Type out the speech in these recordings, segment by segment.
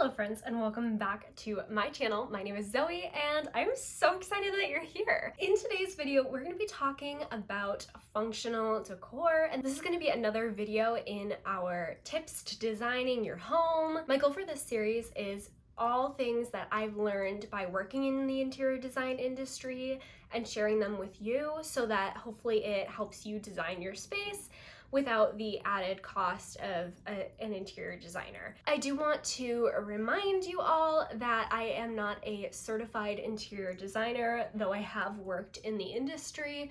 Hello friends and welcome back to my channel. My name is Zoe and I'm so excited that you're here. In today's video, we're going to be talking about functional decor, and this is going to be another video in our tips to designing your home. My goal for this series is all things that I've learned by working in the interior design industry and sharing them with you so that hopefully it helps you design your space without the added cost of an interior designer. I do want to remind you all that I am not a certified interior designer, though I have worked in the industry.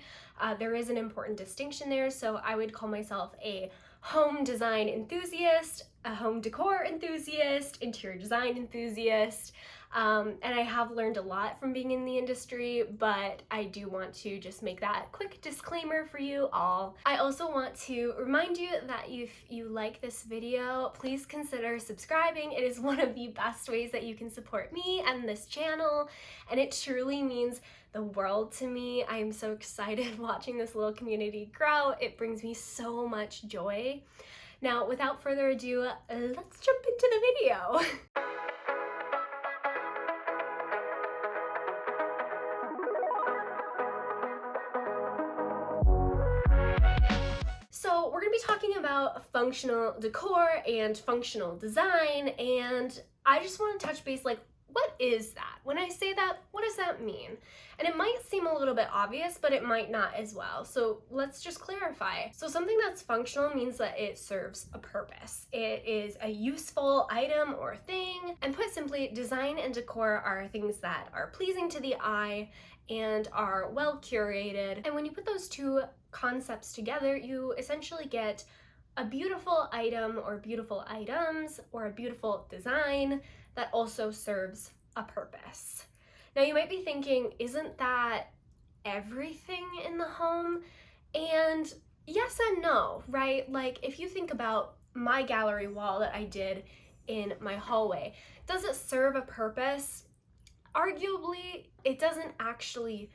There is an important distinction there, so I would call myself a home design enthusiast, a home decor enthusiast, interior design enthusiast, and I have learned a lot from being in the industry, but I do want to just make that quick disclaimer for you all. I also want to remind you that if you like this video, please consider subscribing. It is one of the best ways that you can support me and this channel, and it truly means the world to me. I am so excited watching this little community grow. It brings me so much joy. Now, without further ado, let's jump into the video. So we're going to be talking about functional decor and functional design, and I just want to touch base, like, what is that? When I say that, what does that mean? And it might seem a little bit obvious, but it might not as well. So let's just clarify. So something that's functional means that it serves a purpose. It is a useful item or thing. And put simply, design and decor are things that are pleasing to the eye and are well curated. And when you put those two concepts together, you essentially get a beautiful item or beautiful items or a beautiful design that also serves a purpose. Now you might be thinking, isn't that everything in the home? And yes and no, right? Like if you think about my gallery wall that I did in my hallway, does it serve a purpose? Arguably, it doesn't actually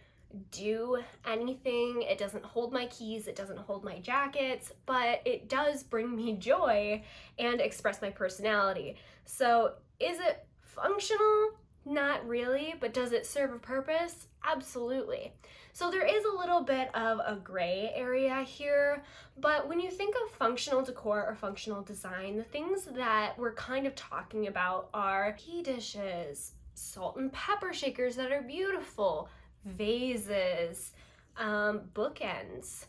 do anything. It doesn't hold my keys, it doesn't hold my jackets, but it does bring me joy and express my personality. So is it functional? Not really, but does it serve a purpose? Absolutely. So there is a little bit of a gray area here, but when you think of functional decor or functional design, the things that we're kind of talking about are key dishes, salt and pepper shakers that are beautiful, vases, bookends,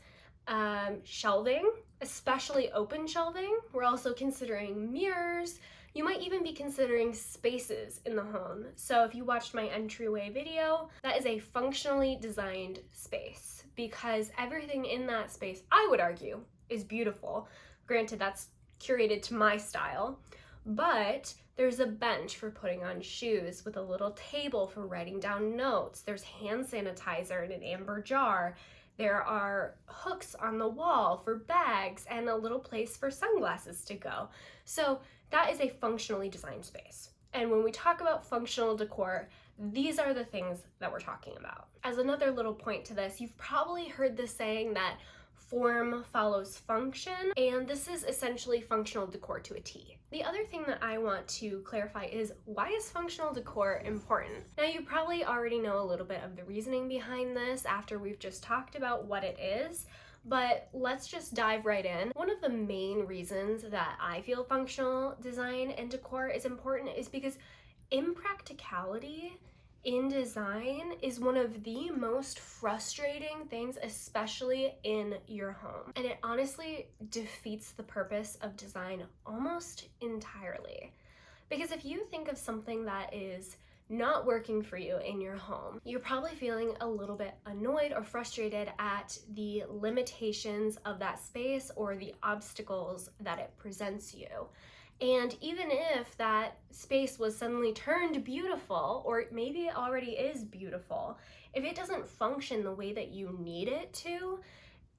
shelving, especially open shelving. We're also considering mirrors. You might even be considering spaces in the home. So if you watched my entryway video, that is a functionally designed space because everything in that space, I would argue, is beautiful. Granted, that's curated to my style, but there's a bench for putting on shoes with a little table for writing down notes. There's hand sanitizer in an amber jar. There are hooks on the wall for bags and a little place for sunglasses to go. So that is a functionally designed space. And when we talk about functional decor, these are the things that we're talking about. As another little point to this, you've probably heard the saying that form follows function, and this is essentially functional decor to a T. The other thing that I want to clarify is, why is functional decor important? Now you probably already know a little bit of the reasoning behind this after we've just talked about what it is, but let's just dive right in. One of the main reasons that I feel functional design and decor is important is because impracticality in design is one of the most frustrating things, especially in your home. And it honestly defeats the purpose of design almost entirely. Because if you think of something that is not working for you in your home, you're probably feeling a little bit annoyed or frustrated at the limitations of that space or the obstacles that it presents you. And even if that space was suddenly turned beautiful, or maybe it already is beautiful, if it doesn't function the way that you need it to,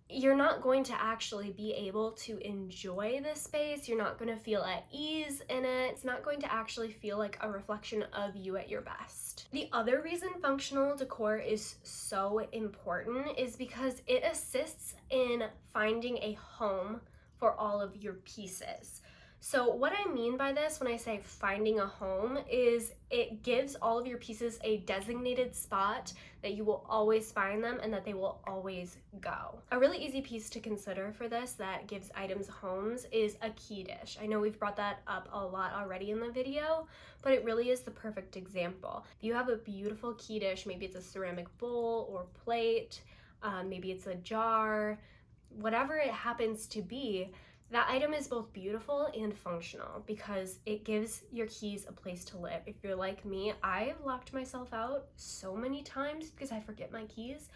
you're not going to actually be able to enjoy this space. You're not going to feel at ease in it. It's not going to actually feel like a reflection of you at your best. The other reason functional decor is so important is because it assists in finding a home for all of your pieces. So what I mean by this when I say finding a home is it gives all of your pieces a designated spot that you will always find them and that they will always go. A really easy piece to consider for this that gives items homes is a key dish. I know we've brought that up a lot already in the video, but it really is the perfect example. If you have a beautiful key dish, maybe it's a ceramic bowl or plate, maybe it's a jar, whatever it happens to be, that item is both beautiful and functional because it gives your keys a place to live. If you're like me, I've locked myself out so many times because I forget my keys,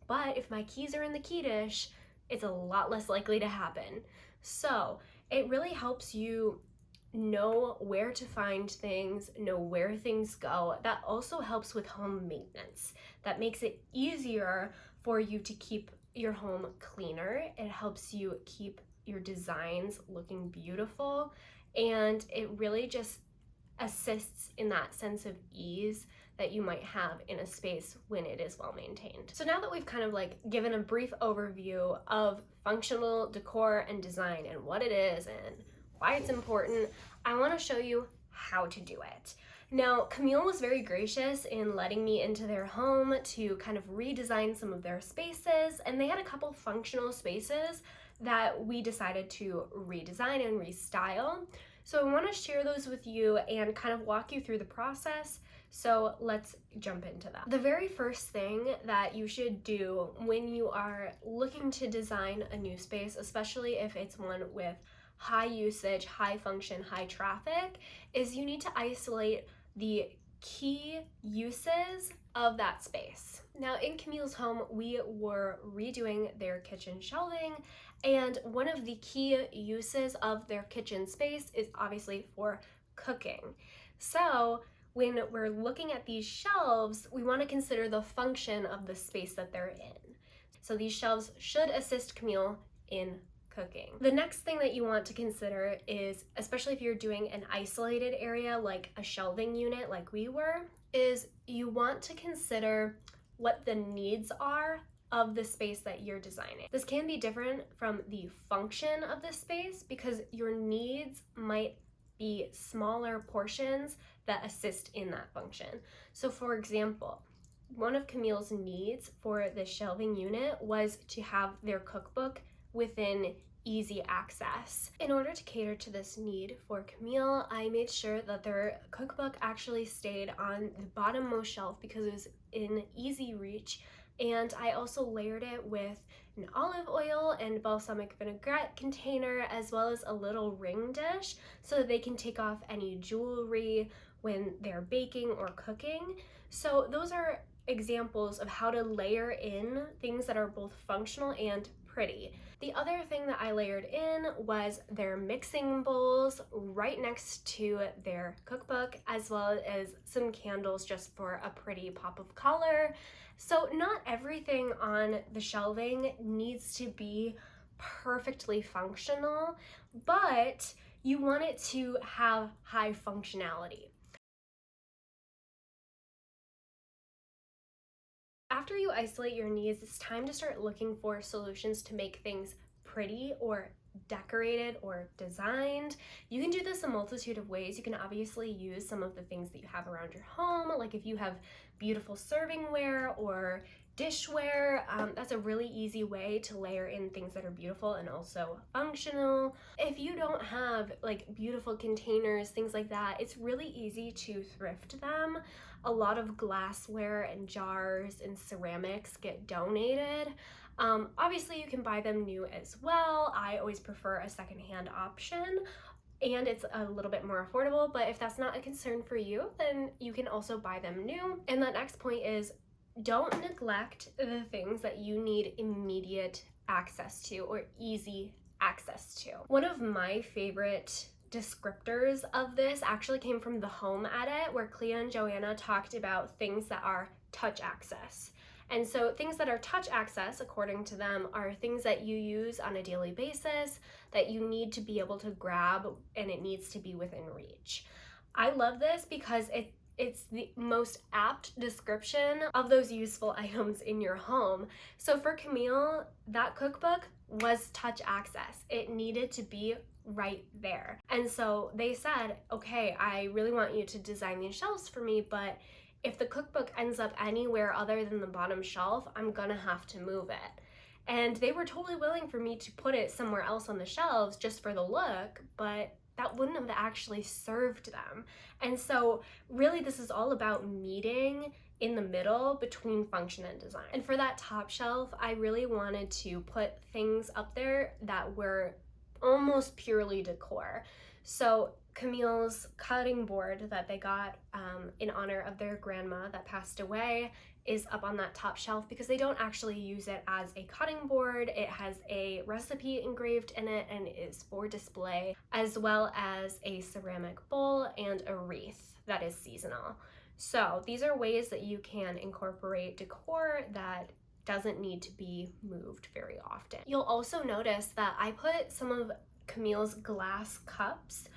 but if my keys are in the key dish, it's a lot less likely to happen. So it really helps you know where to find things, know where things go. That also helps with home maintenance. That makes it easier for you to keep your home cleaner. It helps you keep your designs looking beautiful, and it really just assists in that sense of ease that you might have in a space when it is well maintained. So now that we've kind of like given a brief overview of functional decor and design and what it is and why it's important, I want to show you how to do it. Now, Camille was very gracious in letting me into their home to kind of redesign some of their spaces, and they had a couple functional spaces that we decided to redesign and restyle. So I want to share those with you and kind of walk you through the process. So let's jump into that. The very first thing that you should do when you are looking to design a new space, especially if it's one with high usage, high function, high traffic, is you need to isolate the key uses of that space. Now in Camille's home, we were redoing their kitchen shelving, and one of the key uses of their kitchen space is obviously for cooking. So when we're looking at these shelves, we want to consider the function of the space that they're in. So these shelves should assist Camille in cooking. The next thing that you want to consider is, especially if you're doing an isolated area like a shelving unit like we were, is you want to consider what the needs are of the space that you're designing. This can be different from the function of the space because your needs might be smaller portions that assist in that function. So for example, one of Camille's needs for the shelving unit was to have their cookbook within easy access. In order to cater to this need for Camille, I made sure that their cookbook actually stayed on the bottommost shelf because it was in easy reach, and I also layered it with an olive oil and balsamic vinaigrette container, as well as a little ring dish so that they can take off any jewelry when they're baking or cooking. So those are examples of how to layer in things that are both functional and pretty. The other thing that I layered in was their mixing bowls right next to their cookbook, as well as some candles just for a pretty pop of color. So not everything on the shelving needs to be perfectly functional, but you want it to have high functionality. After you isolate your needs, it's time to start looking for solutions to make things pretty or decorated or designed. You can do this a multitude of ways. You can obviously use some of the things that you have around your home, like if you have beautiful servingware or dishware, that's a really easy way to layer in things that are beautiful and also functional. If you don't have like beautiful containers, things like that, it's really easy to thrift them. A lot of glassware and jars and ceramics get donated. Obviously you can buy them new as well. I always prefer a secondhand option, and it's a little bit more affordable, but if that's not a concern for you, then you can also buy them new. And the next point is, don't neglect the things that you need immediate access to or easy access to. One of my favorite descriptors of this actually came from the Home Edit, where Clea and Joanna talked about things that are touch access. And so things that are touch access, according to them, are things that you use on a daily basis that you need to be able to grab, and it needs to be within reach. I love this because it's the most apt description of those useful items in your home. So for Camille, that cookbook was touch access. It needed to be right there. And so they said, okay, I really want you to design these shelves for me, but if the cookbook ends up anywhere other than the bottom shelf, I'm gonna have to move it. And they were totally willing for me to put it somewhere else on the shelves just for the look, but that wouldn't have actually served them. And so really this is all about meeting in the middle between function and design. And for that top shelf, I really wanted to put things up there that were almost purely decor. So Camille's cutting board that they got in honor of their grandma that passed away is up on that top shelf because they don't actually use it as a cutting board. It has a recipe engraved in it and is for display, as well as a ceramic bowl and a wreath that is seasonal. So these are ways that you can incorporate decor that doesn't need to be moved very often. You'll also notice that I put some of Camille's glass cups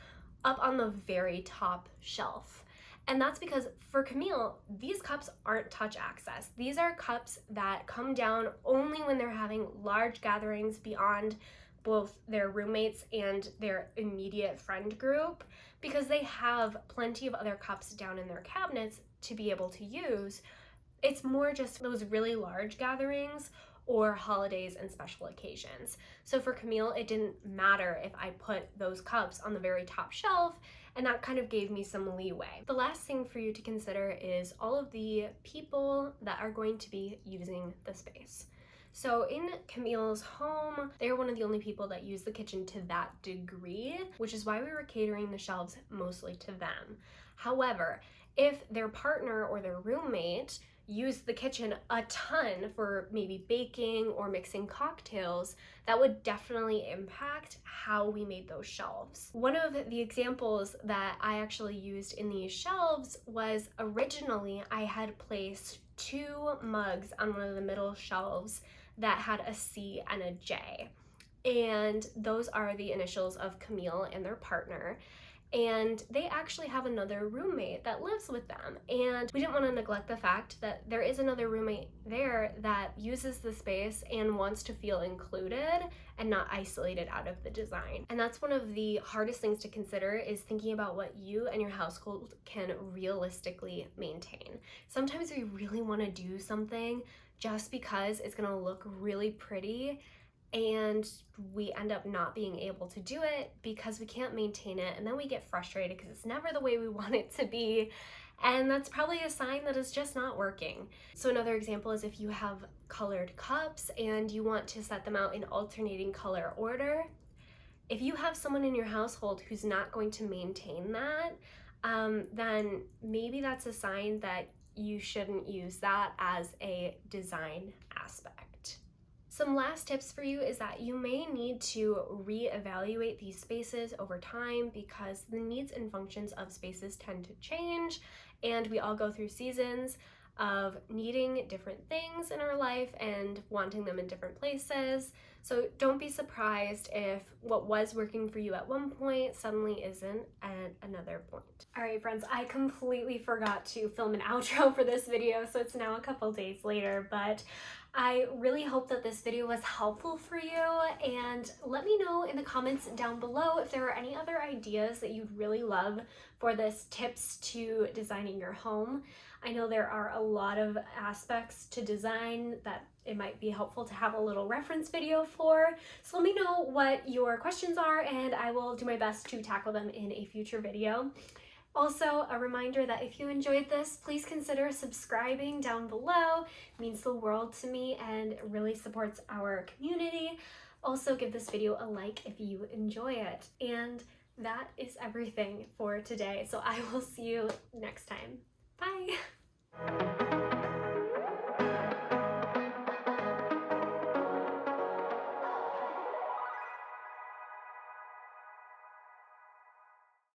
up on the very top shelf. And that's because for Camille, these cups aren't touch access. These are cups that come down only when they're having large gatherings beyond both their roommates and their immediate friend group, because they have plenty of other cups down in their cabinets to be able to use. It's more just those really large gatherings or holidays and special occasions. So for Camille, it didn't matter if I put those cups on the very top shelf, and that kind of gave me some leeway. The last thing for you to consider is all of the people that are going to be using the space. So in Camille's home, they're one of the only people that use the kitchen to that degree, which is why we were catering the shelves mostly to them. However, if their partner or their roommate use the kitchen a ton for maybe baking or mixing cocktails, that would definitely impact how we made those shelves. One of the examples that I actually used in these shelves was originally I had placed 2 mugs on one of the middle shelves that had a C and a J. And those are the initials of Camille and their partner. And they actually have another roommate that lives with them. And we didn't want to neglect the fact that there is another roommate there that uses the space and wants to feel included and not isolated out of the design. And that's one of the hardest things to consider, is thinking about what you and your household can realistically maintain. Sometimes we really want to do something just because it's going to look really pretty, and we end up not being able to do it because we can't maintain it, and then we get frustrated because it's never the way we want it to be, and that's probably a sign that it's just not working. So another example is if you have colored cups and you want to set them out in alternating color order. If you have someone in your household who's not going to maintain that, then maybe that's a sign that you shouldn't use that as a design aspect. Some last tips for you is that you may need to reevaluate these spaces over time because the needs and functions of spaces tend to change, and we all go through seasons of needing different things in our life and wanting them in different places. So don't be surprised if what was working for you at one point suddenly isn't at another point. All right, friends, I completely forgot to film an outro for this video, so it's now a couple days later, but I really hope that this video was helpful for you, and let me know in the comments down below if there are any other ideas that you'd really love for this tips to designing your home. I know there are a lot of aspects to design that it might be helpful to have a little reference video for. So let me know what your questions are, and I will do my best to tackle them in a future video. Also, a reminder that if you enjoyed this, please consider subscribing down below. It means the world to me and really supports our community. Also, give this video a like if you enjoy it. And that is everything for today. So I will see you next time. Bye!